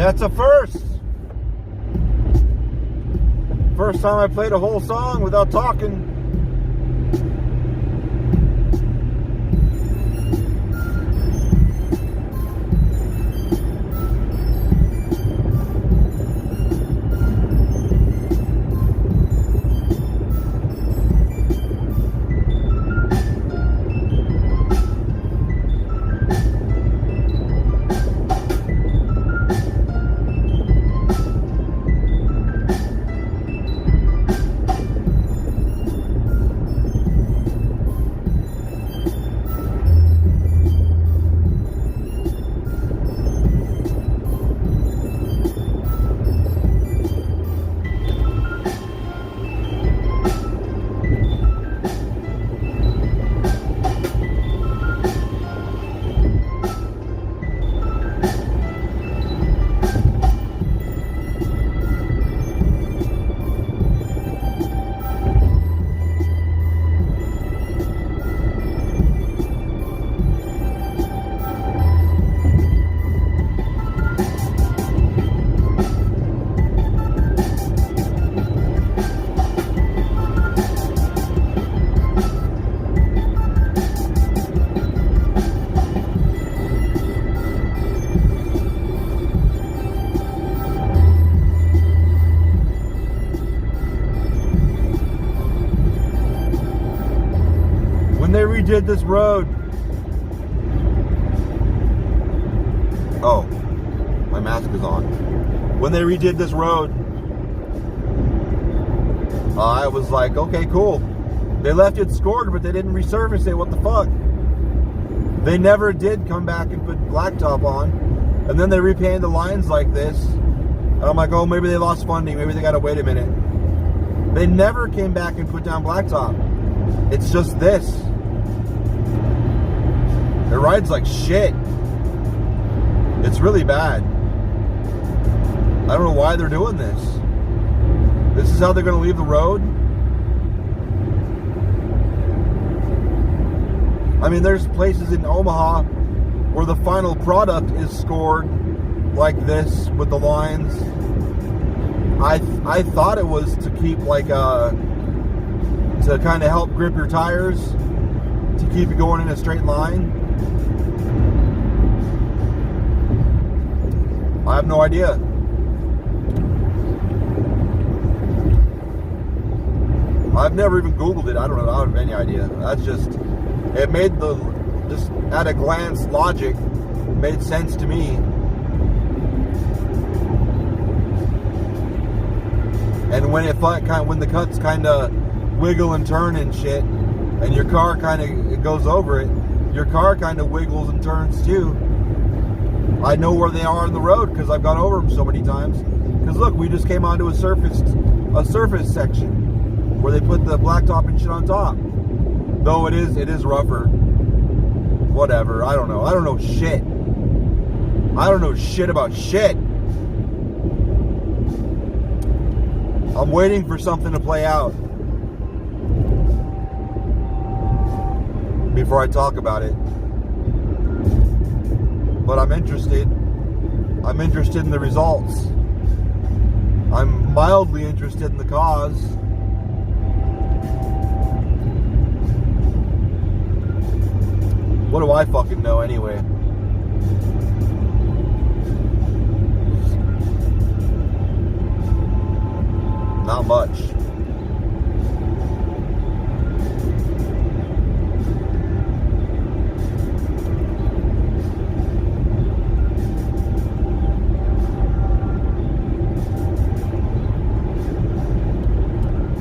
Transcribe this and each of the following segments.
That's a first. First time I played a whole song without talking. When they redid this road. Oh, my mask is on. When they redid this road, I was like, okay, cool. They left it scored, but they didn't resurface it. What the fuck? They never did come back and put blacktop on. And then they repainted the lines like this. And I'm like, oh, maybe they lost funding. Maybe they got to wait a minute. They never came back and put down blacktop. It's just this. It rides like shit. It's really bad. I don't know why they're doing this. This is how they're going to leave the road. I mean, there's places in Omaha where the final product is scored like this with the lines. I thought it was to keep like to kind of help grip your tires, to keep it going in a straight line. I have no idea. I've never even Googled it. I don't know. I don't have any idea. That's just, it made just at a glance logic made sense to me. And when when the cuts kind of wiggle and turn and shit, and your car kind of goes over it, your car kind of wiggles and turns too. I know where they are on the road because I've gone over them so many times. Because look, we just came onto a surface section where they put the blacktop and shit on top. Though it is rougher. Whatever. I don't know. I don't know shit. I don't know shit about shit. I'm waiting for something to play out before I talk about it. But I'm interested. I'm interested in the results. I'm mildly interested in the cause. What do I fucking know anyway? Not much.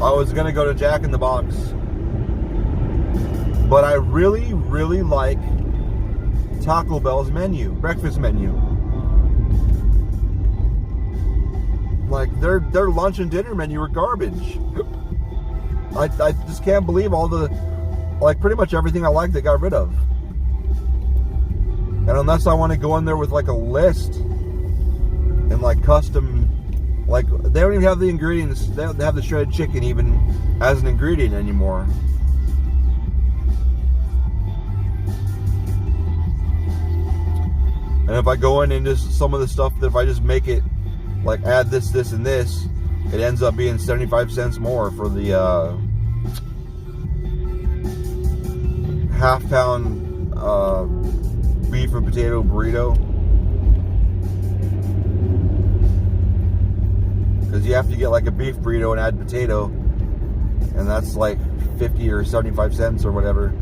I was gonna go to Jack in the Box, but I really, really like Taco Bell's menu, breakfast menu. Like their lunch and dinner menu are garbage. I just can't believe all the, like pretty much everything I like they got rid of. And unless I want to go in there with like a list and like custom, like they don't even have the ingredients. They don't have the shredded chicken even as an ingredient anymore. And if I go in and just some of the stuff that if I just make it, like add this, this, and this, it ends up being 75 cents more for the half-pound beef and potato burrito. Because you have to get like a beef burrito and add potato, and that's like 50 or 75 cents or whatever.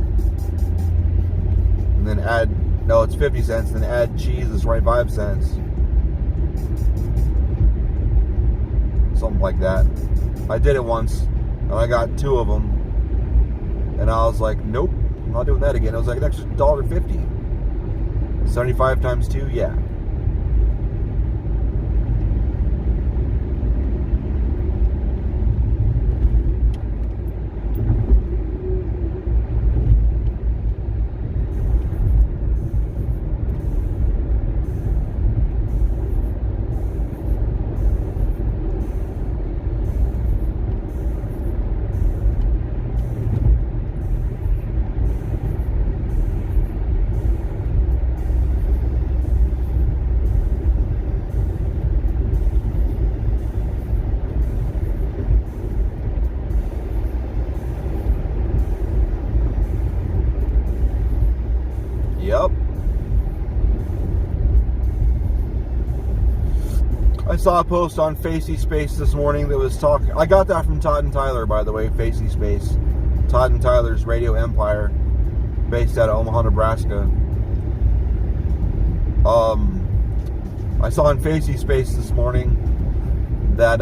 And then add, no, it's 50 cents, then add cheese, it's 25 cents. Something like that. I did it once, and I got 2 of them, and I was like, nope, I'm not doing that again. It was like an extra $1.50. 75 times 2, yeah. Yep. I saw a post on Fapc Space this morning that was talking. I got that from Todd and Tyler, by the way. Fapc Space, Todd and Tyler's radio empire, based out of Omaha, Nebraska. I saw on Fapc Space this morning that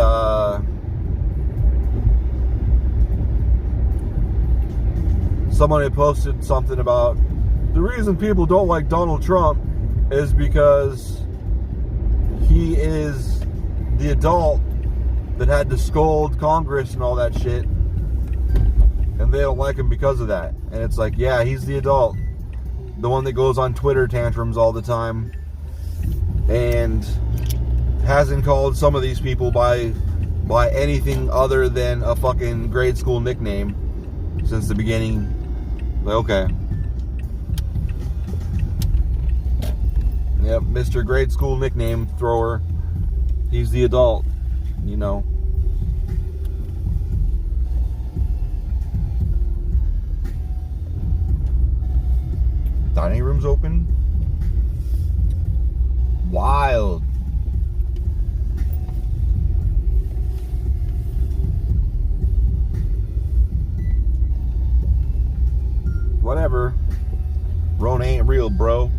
someone had posted something about the reason people don't like Donald Trump is because he is the adult that had to scold Congress and all that shit, and they don't like him because of that. And it's like, yeah, he's the adult, the one that goes on Twitter tantrums all the time and hasn't called some of these people by anything other than a fucking grade school nickname since the beginning. Like, okay. Yep, Mr. Grade School nickname thrower. He's the adult, you know. Dining room's open. Wild. Whatever. Rona ain't real, bro.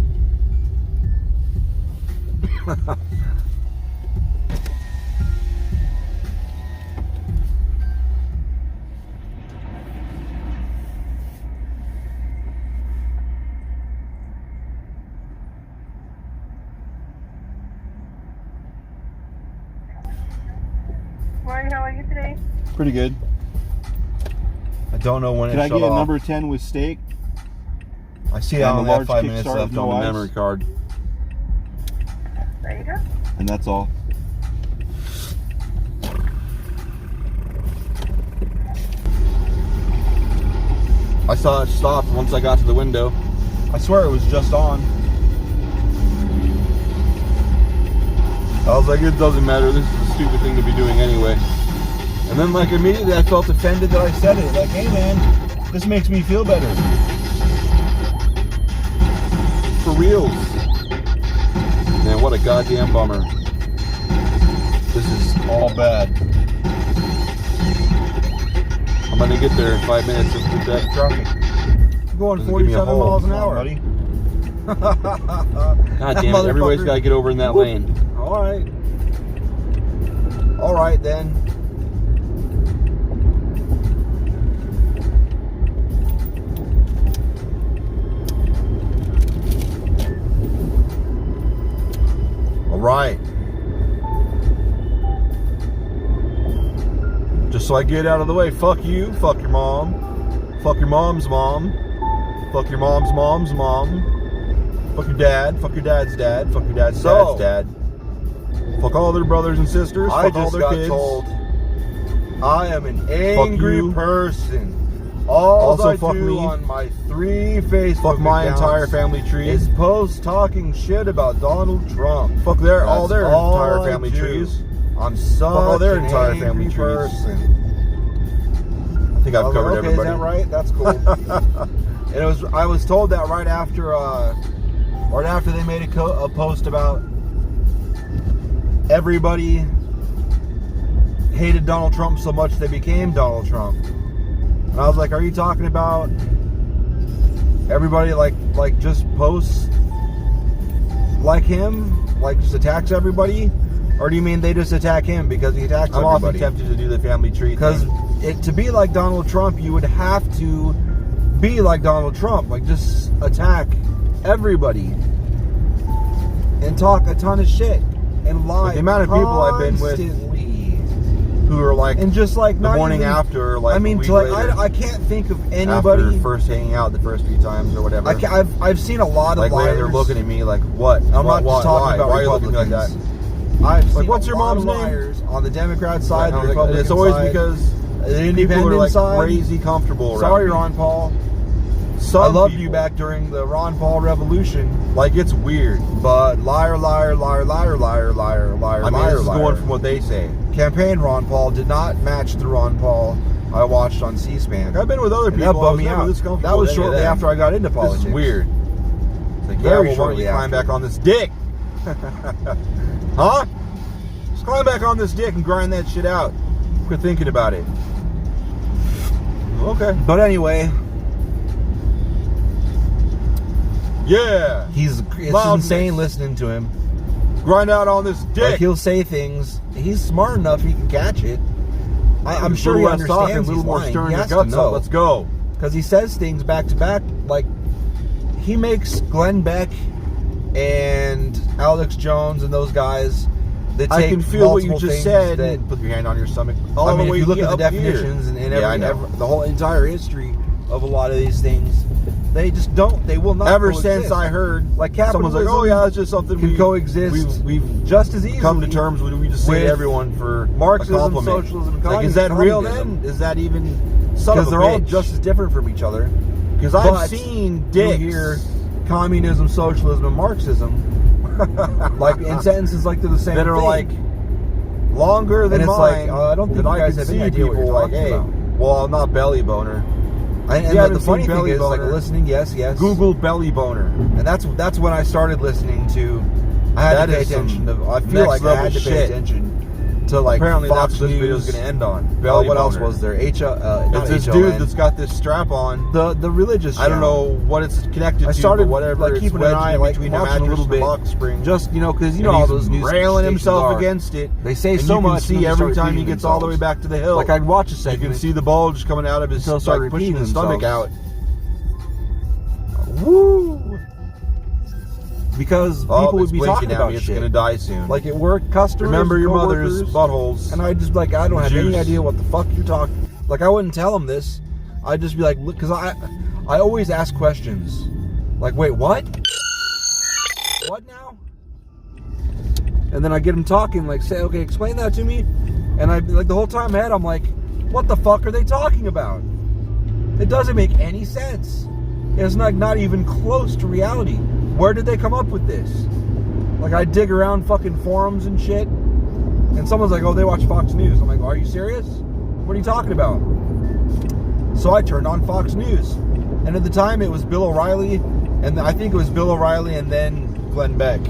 Morning, how are you today? Pretty good. I don't know when Can it I shut get off. number 10 with steak? I see I And a only have large 5 kickstart minutes with left no on the ice? memory card. There you go. And that's all. I saw it stopped once I got to the window. I swear it was just on. I was like, it doesn't matter. This is a stupid thing to be doing anyway. And then, like, immediately I felt offended that I said it. Like, hey, man, this makes me feel better. For reals. Man, what a goddamn bummer. This is all bad. I'm gonna get there in 5 minutes with that traffic. I'm going 47 miles an hour. Buddy. God damn it, everybody's gotta get over in that lane. Alright. Alright then. Alright. Just so I get out of the way, fuck you, fuck your mom, fuck your mom's mom, fuck your mom's mom's mom, fuck your dad, fuck your dad's dad, fuck your dad's dad's dad, fuck all their brothers and sisters, fuck all their kids. I am an angry person. All Also, I fuck do me. on my 3 Facebook Fuck my accounts entire family tree. is post talking shit about Donald Trump. Fuck all their That's entire all I family do. trees. I'm such all their an entire angry family trees. person. I think I've I was covered like, okay, everybody. is that right? That's cool. And I was told that right after they made a post about everybody hated Donald Trump so much they became Donald Trump. And I was like, are you talking about everybody like just posts like him, like just attacks everybody? Or do you mean they just attack him because he attacks I'm everybody? often tempted to do the family tree Because thing. to be like Donald Trump, you would have to be like Donald Trump, like just attack everybody and talk a ton of shit and lie. Like the amount of people I've been with constantly. who are like And just like the not morning even, after, like I mean, a week to like later, I can't think of anybody. after first hanging out the first few times or whatever. I've seen a lot of like liars. they're looking at me like, what? I'm Why- not just talking why? about Why are you looking like Republicans. that? I've Like, seen what's a your lot mom's of name? liars on the Democrat side, the And Republican it's always side, because the people are independent like side. crazy comfortable around Sorry, me. Ron Paul. Some I loved people, you back during the Ron Paul revolution, Like, it's weird. but liar, liar, liar, liar, liar, liar, liar, I mean, liar, this is liar. going from what they say. Campaign Ron Paul did not match the Ron Paul I watched on C-SPAN. Like, I've been with other And people. that I bummed was me never out. this comfortable That was with any of shortly them. after I got into politics. This is weird. It's like, Very yeah, well, why don't shortly you climb after. back on this dick? Huh? Just climb back on this dick and grind that shit out. Quit thinking about it. Okay. But anyway, Yeah. it's Loudness. insane listening to him. Grind out on this dick. Like, he'll say things. He's smart enough he can catch it. I'm Just sure a he little less talk and understands a little he's more lying. stirring He your has to guts up. know. Let's go. Because he says things back to back. Like, he makes Glenn Beck and Alex Jones and those guys that I take can feel what you multiple just things said. that, Put your hand on your stomach. All I the mean, way if you look at the up here. definitions and Yeah, I know. the whole entire history of a lot of these things, they just don't. They will not. Ever coexist. since I heard, like someone's like, "Oh yeah, it's just something can we coexist. We've just as easily come to terms with. We just say to with everyone for a Marxism, compliment. socialism, and Like, is that real communism. then? Is that even? Because they're all just as different from each other. Because I've seen dicks. You hear communism, socialism, and Marxism like in sentences like they're the same that are thing. like longer than And it's mine. like, I don't think that you guys I have can any see idea what people you're like, talking hey, about. well, I'm not belly boner. And You the haven't funny seen thing belly is, like, boner. listening, yes, Google belly boner. and that's when I started listening to. I had That to pay is some attention to. I feel next like I level had to pay shit. attention to like Apparently, Fox that's what this video is News. going to end on. Oh, Belly what else boner. was there? It's not this HLN. dude that's got this strap on. the religious. I don't channel. know what it's connected to. I started but whatever. like it's keeping an wedged eye, in like between a watching a mattress little and bit, box spring. just because you And know how he's those news railing stations himself are. against it. They say And so you much, can and see they every start time he repeating gets all the way themselves. back to the hill. Like I'd watch a you segment. can see the bulge coming out of his Until it started like pushing repeating his stomach out. themselves. Woo! because Oh, people would it's be blinking talking at about me. It's shit. gonna die soon. Like at work, customers. Remember your mother's coworkers, buttholes. And I just like I don't have Juice. any idea what the fuck you're talking. Like I wouldn't tell them this. I'd just be like, look, because I always ask questions. Like, wait, what? What now? And then I get them talking. Like, say, okay, explain that to me. And I like the whole time ahead, I'm like, what the fuck are they talking about? It doesn't make any sense. It's not even close to reality. Where did they come up with this? Like I dig around fucking forums and shit, and someone's like, oh, they watch Fox News. I'm like, are you serious? What are you talking about? So I turned on Fox News, and at the time it was Bill O'Reilly, and I think it was Bill O'Reilly and then Glenn Beck.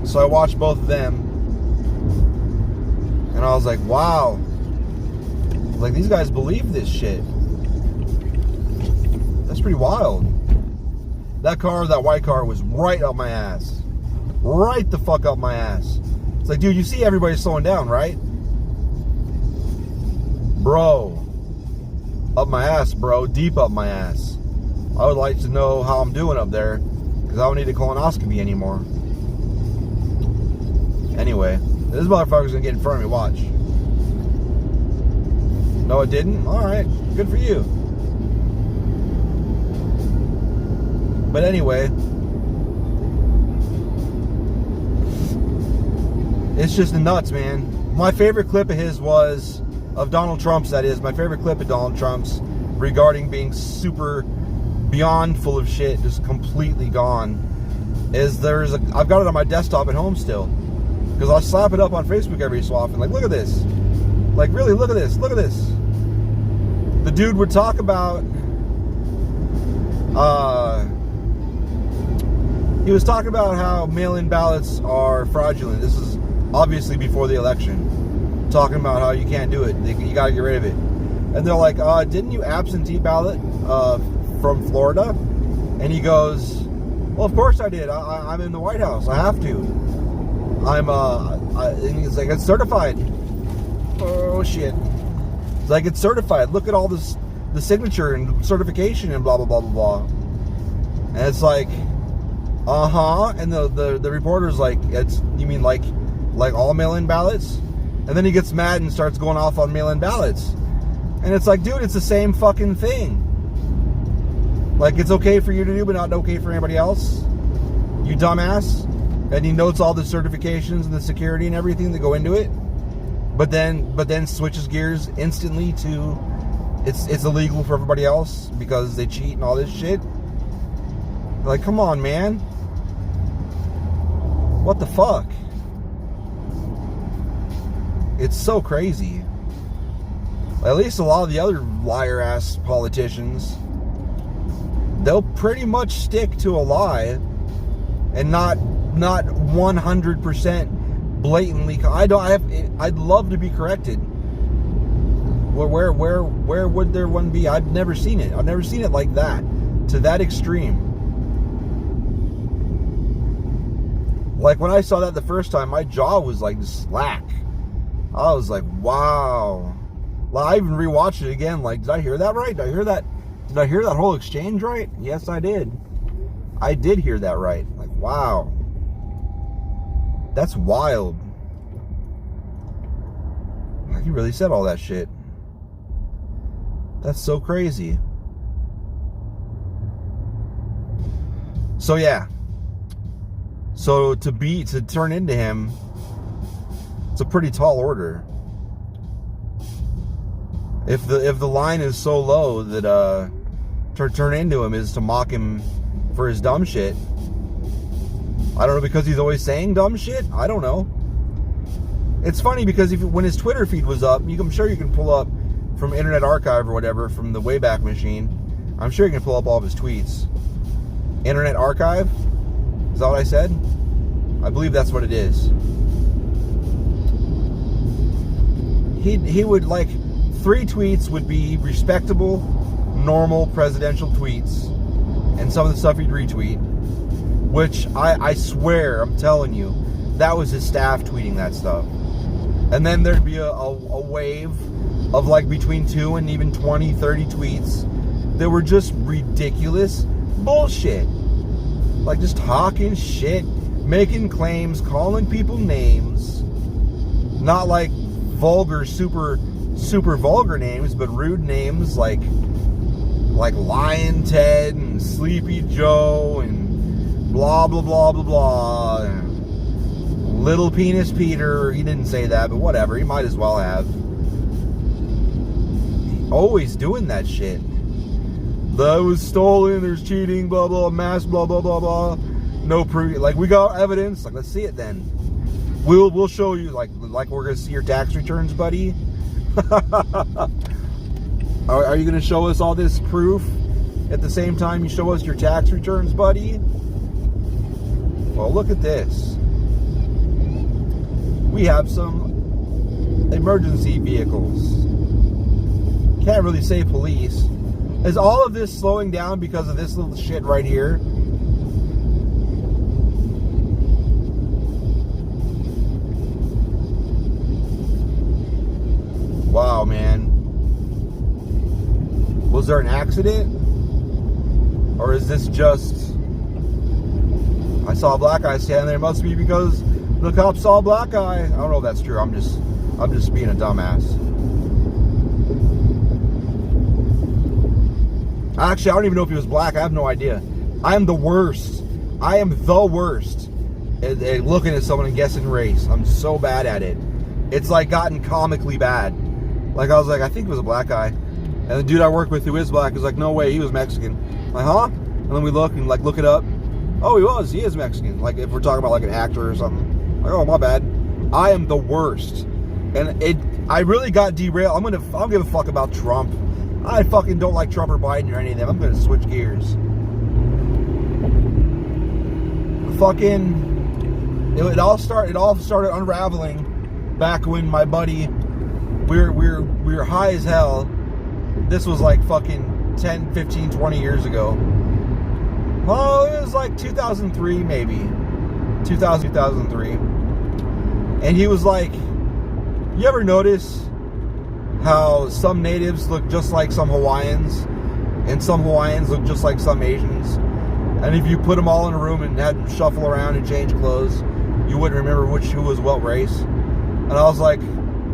So I watched both of them, and I was like, wow, like these guys believe this shit. That's pretty wild. That white car was right up my ass. Right the fuck up my ass. It's like, dude, you see everybody slowing down, right? Bro. Up my ass, bro. Deep up my ass. I would like to know how I'm doing up there, because I don't need a colonoscopy anymore. Anyway, this motherfucker's gonna get in front of me, watch. No, it didn't? Alright, good for you. But anyway, it's just nuts, man. My favorite clip of his was, of Donald Trump's, that is, my favorite clip of Donald Trump's regarding being super beyond full of shit, just completely gone, is I've got it on my desktop at home still, because I'll slap it up on Facebook every so often, like, look at this, like, really, look at this, the dude would talk about he was talking about how mail-in ballots are fraudulent. This is obviously before the election, talking about how you can't do it, you gotta get rid of it. And they're like, didn't you absentee ballot from Florida? And he goes, well, of course I did. I'm in the White House. I have to. And he's like, it's certified. Oh, shit. It's like, it's certified. Look at all this, the signature and certification and blah, blah, blah, blah, blah. And it's like, and the reporter's like, you mean like all mail-in ballots? And then he gets mad and starts going off on mail-in ballots. And it's like, dude, it's the same fucking thing. Like, it's okay for you to do, but not okay for anybody else. You dumbass. And he notes all the certifications and the security and everything that go into it. But then switches gears instantly to it's illegal for everybody else because they cheat and all this shit. Like, come on, man. What the fuck? It's so crazy. At least a lot of the other liar-ass politicians, they'll pretty much stick to a lie and not 100% blatantly. I'd love to be corrected. Where would there one be? I've never seen it. I've never seen it like that, to that extreme. Like, when I saw that the first time, my jaw was like slack. I was like, wow. Well, I even rewatched it again. Like, did I hear that right? Did I hear that whole exchange right? Yes, I did. I did hear that right. Like, wow. That's wild. Like, he really said all that shit. That's so crazy. So, yeah. So, to turn into him, it's a pretty tall order. If the line is so low that to turn into him is to mock him for his dumb shit. I don't know, because he's always saying dumb shit. I don't know. It's funny because when his Twitter feed was up, I'm sure you can pull up from Internet Archive or whatever, from the Wayback Machine. I'm sure you can pull up all of his tweets. Internet Archive? Is that what I said? I believe that's what it is. He would, like, 3 tweets would be respectable, normal presidential tweets, and some of the stuff he'd retweet, which I swear, I'm telling you, that was his staff tweeting that stuff. And then there'd be a wave of like between 2 and even 20, 30 tweets that were just ridiculous bullshit. Like, just talking shit, making claims, calling people names, not like vulgar, super vulgar names, but rude names like Lion Ted and Sleepy Joe and blah blah blah blah blah, and Little Penis Peter. He didn't say that, but whatever, he might as well have. Always doing that shit. That was stolen, there's cheating, blah blah, mass, blah blah blah blah. No proof. Like, we got evidence. Like, let's see it then. We'll show you. Like we're gonna see your tax returns, buddy. Are you gonna show us all this proof at the same time you show us your tax returns, buddy? Well, look at this. We have some emergency vehicles. Can't really say police. Is all of this slowing down because of this little shit right here? Wow, man. Was there an accident? Or is this just... I saw a black guy standing there. It must be because the cop saw a black guy. I don't know if that's true. I'm just being a dumbass. Actually, I don't even know if he was black. I have no idea. I am the worst. I am the worst at looking at someone and guessing race. I'm so bad at it. It's like gotten comically bad. Like, I was like, I think it was a black guy. And the dude I work with who is black is like, no way, he was Mexican. I'm like, huh? And then we look and like look it up. Oh, he is Mexican. Like if we're talking about like an actor or something. Like, oh, my bad. I am the worst. And I really got derailed. I don't give a fuck about Trump. I fucking don't like Trump or Biden or any of them. I'm gonna switch gears. It all started unraveling back when my buddy, we were high as hell. This was like fucking 10, 15, 20 years ago. Well, it was like 2003 maybe. 2003. And he was like, you ever notice how some natives look just like some Hawaiians and some Hawaiians look just like some Asians? And if you put them all in a room and had them shuffle around and change clothes, you wouldn't remember who was what race. And I was like,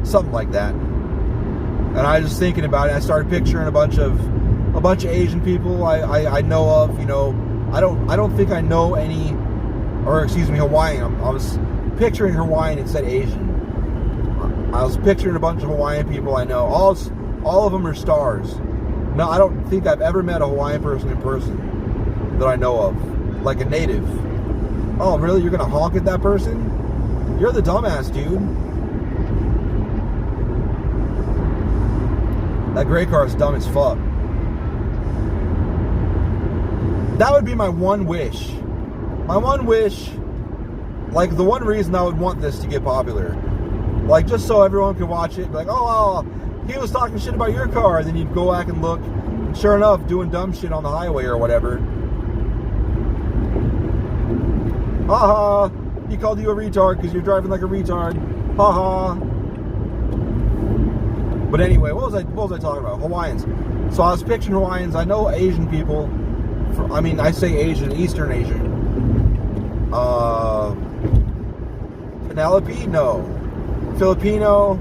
something like that. And I was just thinking about it. I started picturing a bunch of Asian people I know of. You know, I don't think I know any, or excuse me, Hawaiian. I was picturing Hawaiian and said Asian. I was picturing a bunch of Hawaiian people I know. All of them are stars. No, I don't think I've ever met a Hawaiian person in person that I know of, like a native. Oh, really? You're gonna honk at that person? You're the dumbass, dude. That gray car is dumb as fuck. That would be my one wish. My one wish, like the one reason I would want this to get popular. Like just so everyone could watch it, like, oh, he was talking shit about your car. Then you'd go back and look, and sure enough, doing dumb shit on the highway or whatever. Haha, he called you a retard because you're driving like a retard. Haha. But anyway, what was I talking about? Hawaiians. So I was picturing Hawaiians. I know Asian people. I say Asian, Eastern Asian. Penelope? No. Filipino?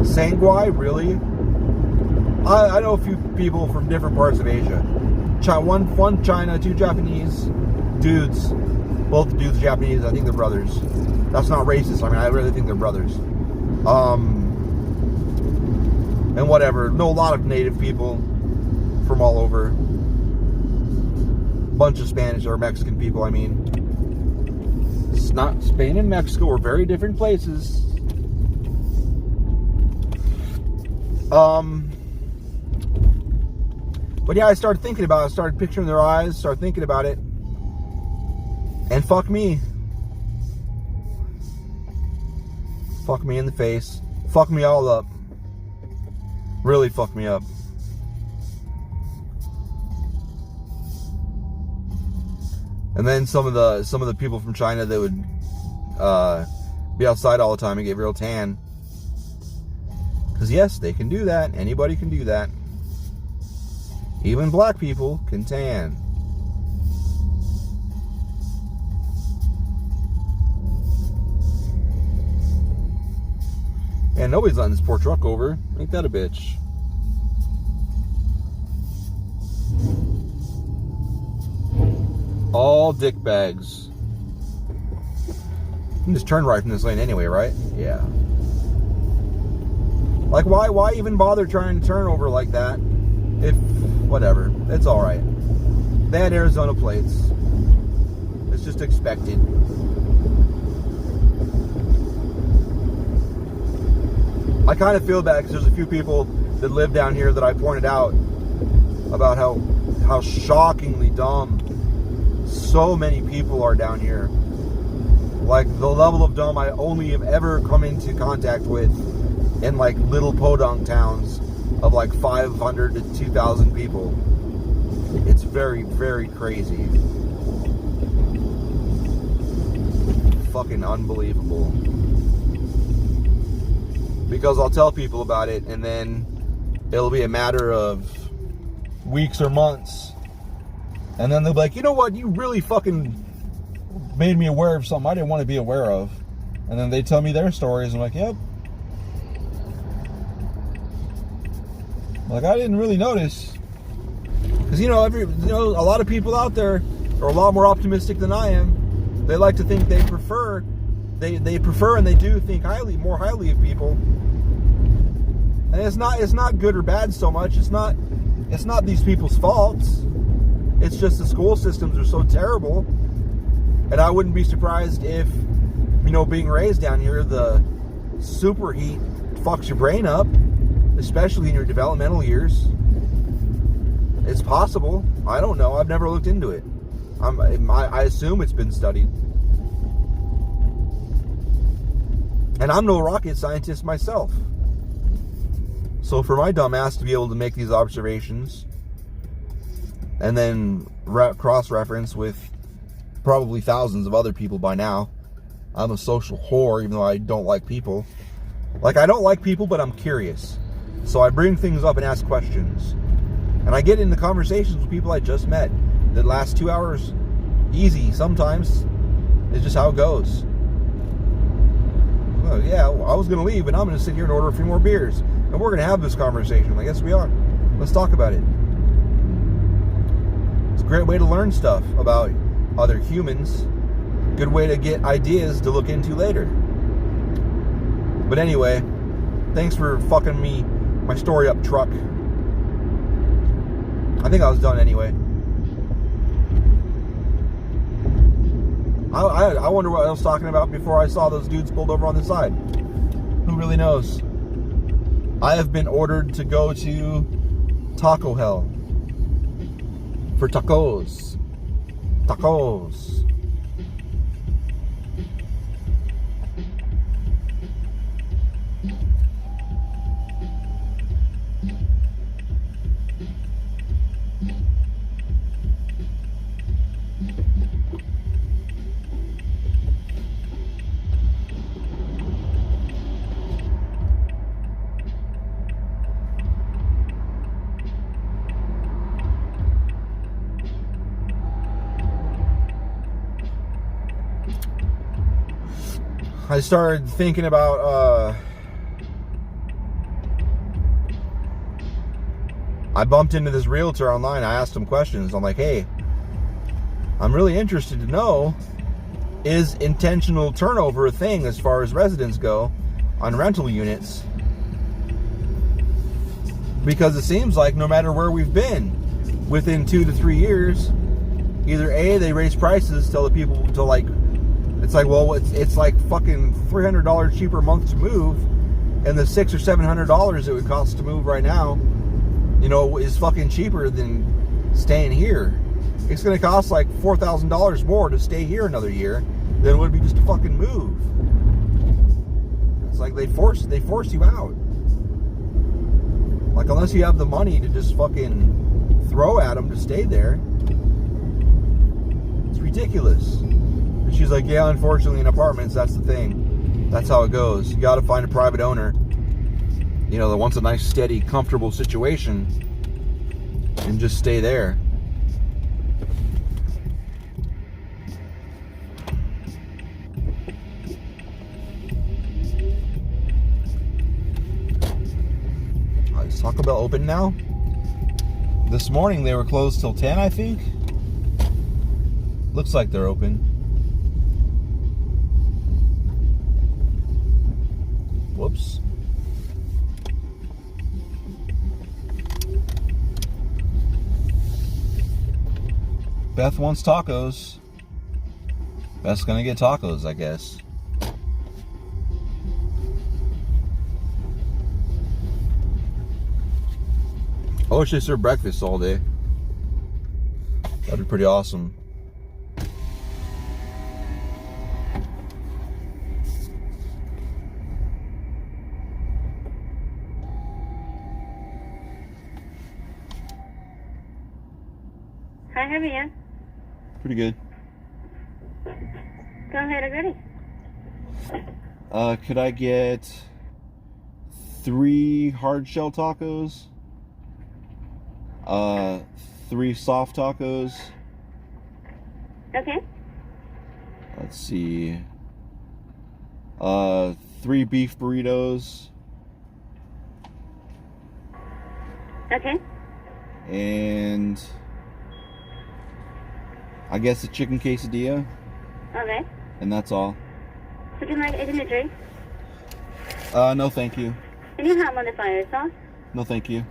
Sanguai? Really? I know a few people from different parts of Asia. One China, 2 Japanese dudes. Both dudes Japanese. I think they're brothers. That's not racist. I really think they're brothers. And whatever. Know a lot of native people from all over. Bunch of Spanish or Mexican people, It's not Spain and Mexico are very different places. But yeah, I started thinking about it. I started picturing their eyes, started thinking about it. And fuck me. Fuck me in the face. Fuck me all up. Really fuck me up. And then some of the people from China that would be outside all the time and get real tan. Because yes, they can do that. Anybody can do that. Even black people can tan. And nobody's letting this poor truck over. Ain't that a bitch? All dick bags. You can just turn right from this lane anyway, right? Yeah. Like, why even bother trying to turn over like that? If, whatever. It's alright. They had Arizona plates. It's just expected. I kind of feel bad because there's a few people that live down here that I pointed out about how shockingly dumb so many people are down here. Like the level of dumb I only have ever come into contact with in like little podunk towns of like 500 to 2,000 people. It's very, very crazy. Fucking unbelievable. Because I'll tell people about it and then it'll be a matter of weeks or months. And then they'll be like, you know what? You really fucking made me aware of something I didn't want to be aware of. And then they tell me their stories. I'm like, yep. Like, I didn't really notice. Because, a lot of people out there are a lot more optimistic than I am. They like to think they prefer and they do think more highly of people. And it's not good or bad so much. It's not these people's faults. It's just the school systems are so terrible. And I wouldn't be surprised if, being raised down here, the superheat fucks your brain up, especially in your developmental years. It's possible. I don't know. I've never looked into it. I assume it's been studied. And I'm no rocket scientist myself. So for my dumb ass to be able to make these observations and then cross-reference with probably thousands of other people by now. I'm a social whore, even though I don't like people. Like, I don't like people, but I'm curious. So I bring things up and ask questions. And I get into conversations with people I just met that last 2 hours easy sometimes. It's just how it goes. Oh, yeah, I was going to leave, and I'm going to sit here and order a few more beers. And we're going to have this conversation. I guess we are. Let's talk about it. It's a great way to learn stuff about other humans. Good way to get ideas to look into later. But anyway, thanks for fucking my story up, truck. I think I was done anyway. I wonder what I was talking about before I saw those dudes pulled over on the side. Who really knows? I have been ordered to go to Taco Hell for tacos. Tacos. I started thinking about, I bumped into this realtor online. I asked him questions. I'm like, hey, I'm really interested to know, is intentional turnover a thing as far as residents go on rental units? Because it seems like no matter where we've been, within 2 to 3 years, either A, they raise prices till the people, till like, it's like, well, it's like fucking $300 cheaper a month to move, and the $600 or $700 it would cost to move right now, is fucking cheaper than staying here. It's going to cost like $4,000 more to stay here another year than it would be just to fucking move. It's like they force you out. Like, unless you have the money to just fucking throw at them to stay there, it's ridiculous. And she's like, yeah, unfortunately in apartments, that's the thing. That's how it goes. You got to find a private owner, that wants a nice, steady, comfortable situation and just stay there. Is Taco Bell open now? This morning they were closed till 10, I think. Looks like they're open. Whoops. Beth wants tacos. Beth's gonna get tacos, I guess. I wish they served breakfast all day. That'd be pretty awesome. Hi, how are you? Pretty good. Go ahead, I'm ready. Could I get 3 hard shell tacos? 3 soft tacos. Okay. Let's see. 3 beef burritos. Okay. And I guess a chicken quesadilla. Okay. And that's all. Would you like anything to drink? No, thank you. Any hot modifier sauce? No, thank you.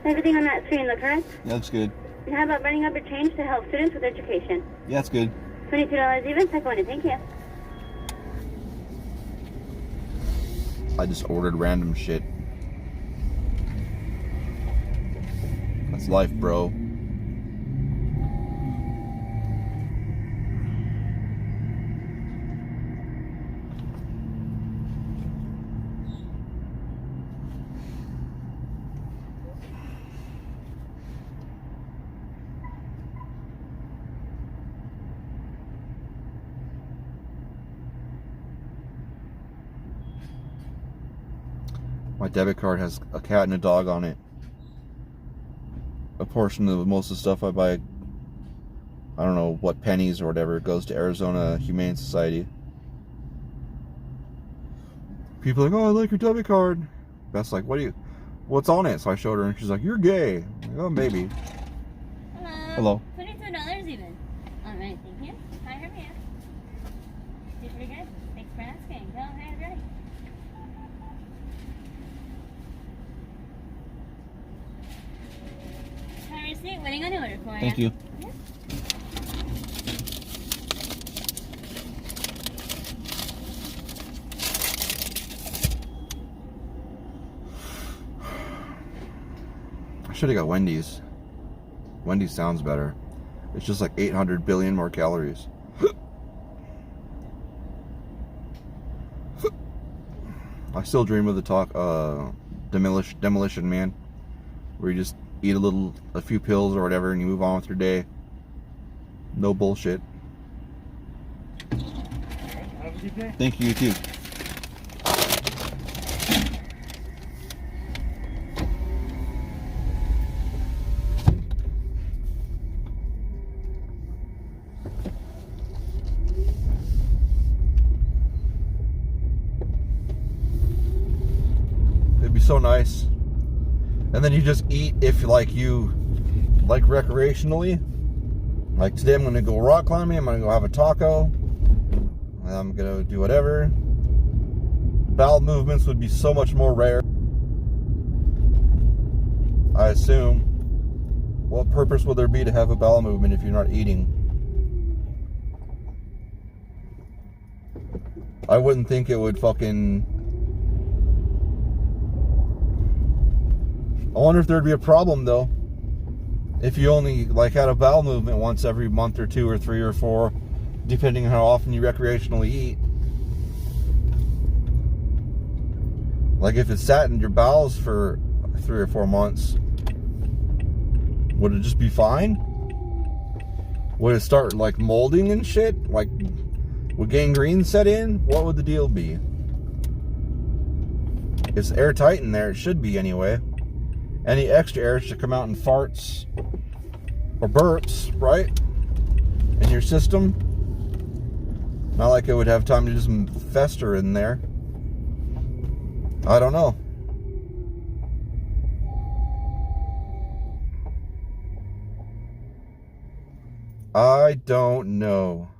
Everything on that screen look correct? Yeah, that's good. And how about running up your change to help students with education? Yeah, that's good. $22 even, second one, thank you. I just ordered random shit. That's life, bro. My debit card has a cat and a dog on it. A portion of most of the stuff I buy, I don't know what pennies or whatever, goes to Arizona Humane Society. People are like, oh, I like your debit card. Beth's like, what's on it? So I showed her and she's like, you're gay. I'm like, oh, maybe. Hello. $22 even. Alright, thank you. Hi, how are you? Did pretty good. Thanks for asking. Go ahead, ready. Hi, receipt. Waiting on the order for you. Thank you. Yeah. I should have got Wendy's. Wendy's sounds better. It's just like 800 billion more calories. I still dream of the Demolition Man, where you just eat a few pills or whatever, and you move on with your day. No bullshit. Have a good day. Thank you, you too. It'd be so nice. And then you just eat if you like recreationally. Like today I'm gonna go rock climbing, I'm gonna go have a taco, and I'm gonna do whatever. Bowel movements would be so much more rare, I assume. What purpose would there be to have a bowel movement if you're not eating? I wouldn't think it would fucking... I wonder if there'd be a problem though if you only had a bowel movement once every month or 2 or 3 or 4, depending on how often you recreationally eat. Like if it sat in your bowels for 3 or 4 months, would it just be fine? Would it start molding and shit? Would gangrene set in? What would the deal be? It's airtight in there, it should be anyway. Any extra air should come out in farts or burps, right? In your system. Not like it would have time to just fester in there. I don't know. I don't know.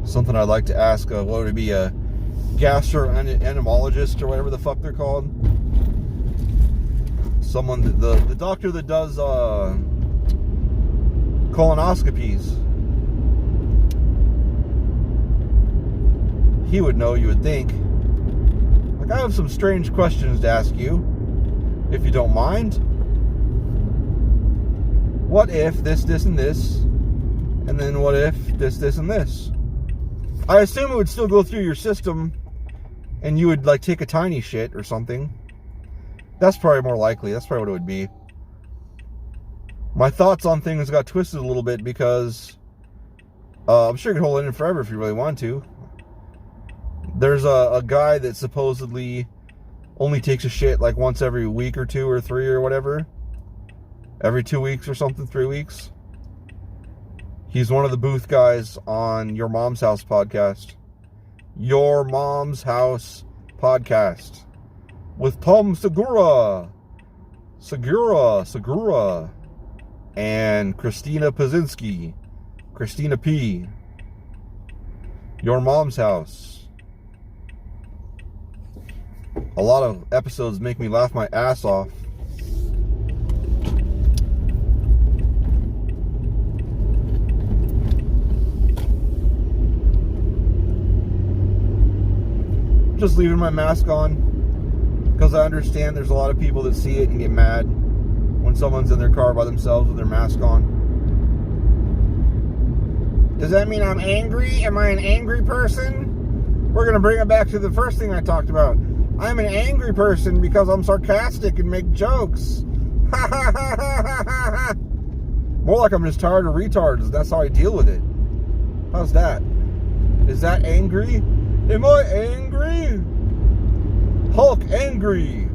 Something I'd like to ask, what would it be, a gastroenterologist or whatever the fuck they're called? Someone, the doctor that does colonoscopies. He would know, you would think. I have some strange questions to ask you, if you don't mind. What if this, and this? And then what if this, and this? I assume it would still go through your system and you would take a tiny shit or something. That's probably more likely. That's probably what it would be. My thoughts on things got twisted a little bit because I'm sure you could hold it in forever if you really want to. There's a guy that supposedly only takes a shit once every week or 2 or 3 or whatever. Every 2 weeks or something, 3 weeks. He's one of the booth guys on Your Mom's House podcast. Your Mom's House podcast. With Tom Segura. Segura. and Christina Pazinski, Christina P, Your Mom's House. A lot of episodes make me laugh my ass off. Just leaving my mask on because I understand there's a lot of people that see it and get mad when someone's in their car by themselves with their mask on. Does that mean I'm angry? Am I an angry person? We're going to bring it back to the first thing I talked about. I'm an angry person because I'm sarcastic and make jokes. More like I'm just tired of retards. That's how I deal with it. How's that? Is that angry? Am I angry? Hulk angry.